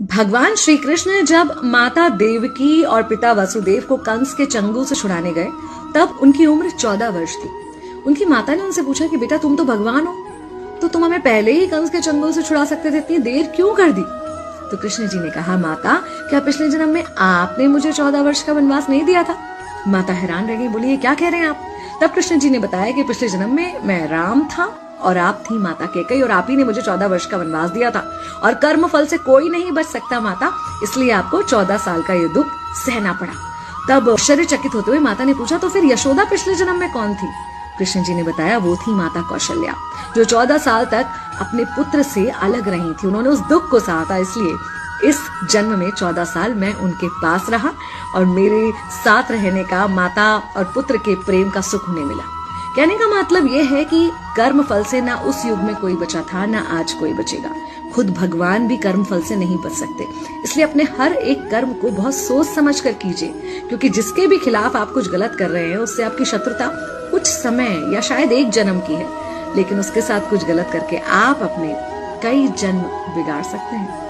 भगवान श्री कृष्ण जब माता देवकी और पिता वसुदेव को कंस के चंगुल से छुड़ाने गए तब उनकी उम्र 14 वर्ष थी। उनकी माता ने उनसे पूछा कि बेटा तुम तो भगवान हो, तो तुम हमें पहले ही कंस के चंगुल से छुड़ा सकते थे, इतनी देर क्यों कर दी? तो कृष्ण जी ने कहा, माता क्या पिछले जन्म में आपने मुझे 14 वर्ष का वनवास नहीं दिया था? माता हैरान रह गई, बोली ये क्या कह रहे हैं आप? तब कृष्ण जी ने बताया कि पिछले जन्म में मैं राम था और आप थी माता कैकेयी और आप ही ने मुझे 14 वर्ष का वनवास दिया था और कर्म फल से कोई नहीं बच सकता माता, इसलिए आपको 14 साल का ये दुख सहना पड़ा। तब आश्चर्यचकित होते हुए माता ने पूछा, तो फिर यशोदा पिछले जन्म में कौन थी? कृष्ण जी ने बताया, वो थी माता कौशल्या, जो 14 साल तक अपने पुत्र से अलग रही थी। उन्होंने उस दुख को सहा था, इसलिए इस जन्म में 14 साल मैं उनके पास रहा और मेरे साथ रहने का माता और पुत्र के प्रेम का सुख उन्हें मिला। कहने का मतलब यह है कि कर्म फल से ना उस युग में कोई बचा था, ना आज कोई बचेगा। खुद भगवान भी कर्म फल से नहीं बच सकते, इसलिए अपने हर एक कर्म को बहुत सोच समझ कर कीजिए, क्योंकि जिसके भी खिलाफ आप कुछ गलत कर रहे हैं उससे आपकी शत्रुता कुछ समय या शायद एक जन्म की है, लेकिन उसके साथ कुछ गलत करके आप अपने कई जन्म बिगाड़ सकते हैं।